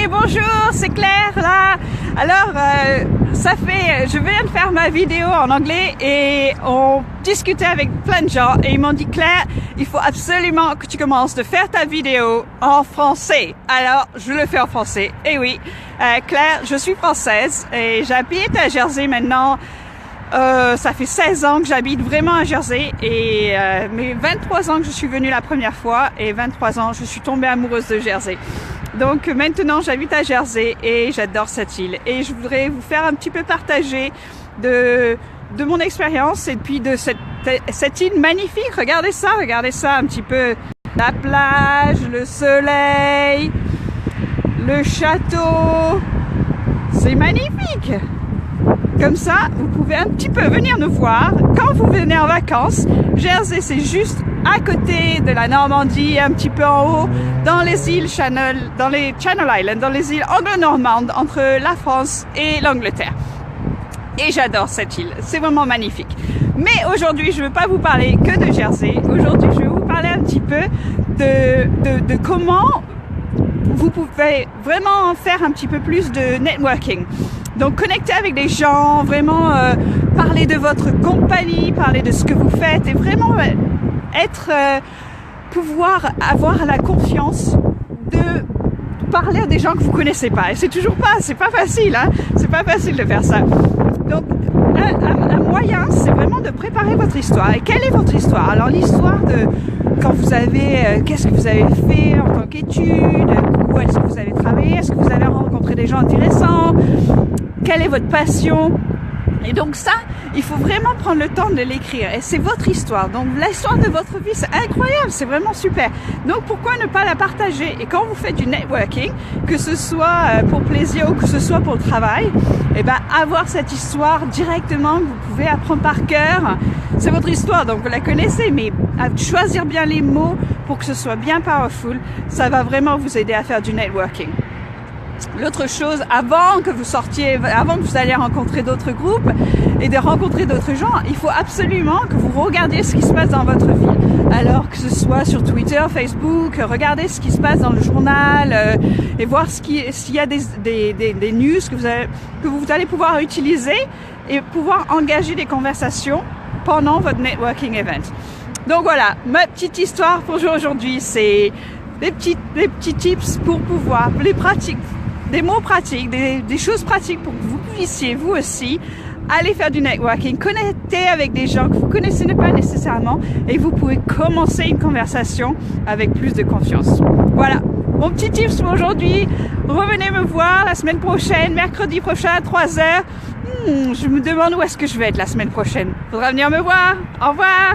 Hey, bonjour, c'est Claire là. Alors, je viens de faire ma vidéo en anglais et on discutait avec plein de gens et ils m'ont dit Claire, il faut absolument que tu commences de faire ta vidéo en français. Alors, je le fais en français. Et oui, Claire, je suis française et j'habite à Jersey maintenant. Ça fait 16 ans que j'habite vraiment à Jersey et mes 23 ans que je suis venue la première fois et 23 ans je suis tombée amoureuse de Jersey. Donc maintenant j'habite à Jersey et j'adore cette île et je voudrais vous faire un petit peu partager de mon expérience et puis de cette île magnifique. Regardez ça un petit peu. La plage, le soleil, le château, c'est magnifique. Comme ça, vous pouvez un petit peu venir nous voir quand vous venez en vacances. Jersey, c'est juste à côté de la Normandie, un petit peu en haut, dans les îles Channel Islands, dans les îles anglo-normandes, entre la France et l'Angleterre. Et j'adore cette île, c'est vraiment magnifique. Mais aujourd'hui, je ne veux pas vous parler que de Jersey. Aujourd'hui, je vais vous parler un petit peu de comment vous pouvez vraiment faire un petit peu plus de networking. Donc connecter avec des gens, vraiment parler de votre compagnie, parler de ce que vous faites et vraiment pouvoir avoir la confiance de parler à des gens que vous connaissez pas. Et c'est pas facile, hein. C'est pas facile de faire ça. Donc un moyen, c'est vraiment de préparer votre histoire. Et quelle est votre histoire? Alors l'histoire de quand vous avez, qu'est-ce que vous avez fait en tant qu'étude, où est-ce que vous avez travaillé, est-ce que vous avez rencontré des gens intéressants, quelle est votre passion? Et donc ça, il faut vraiment prendre le temps de l'écrire. Et c'est votre histoire. Donc l'histoire de votre vie, c'est incroyable, c'est vraiment super. Donc pourquoi ne pas la partager? Et quand vous faites du networking, que ce soit pour plaisir ou que ce soit pour le travail, et ben avoir cette histoire directement que vous pouvez apprendre par cœur. C'est votre histoire, donc vous la connaissez, mais à choisir bien les mots pour que ce soit bien powerful, ça va vraiment vous aider à faire du networking. L'autre chose, avant que vous alliez rencontrer d'autres groupes et de rencontrer d'autres gens, il faut absolument que vous regardiez ce qui se passe dans votre vie. Alors que ce soit sur Twitter, Facebook, regardez ce qui se passe dans le journal et voir s'il y a des news que vous allez pouvoir utiliser et pouvoir engager des conversations pendant votre networking event. Donc voilà, ma petite histoire pour aujourd'hui, c'est des petits tips pour pouvoir, les pratiques, des mots pratiques, des choses pratiques pour que vous puissiez, vous aussi, aller faire du networking, connecter avec des gens que vous connaissez pas nécessairement et vous pouvez commencer une conversation avec plus de confiance. Voilà, mon petit tips pour aujourd'hui. Revenez me voir la semaine prochaine, mercredi prochain à 3h. Je me demande où est-ce que je vais être la semaine prochaine. Faudra venir me voir. Au revoir.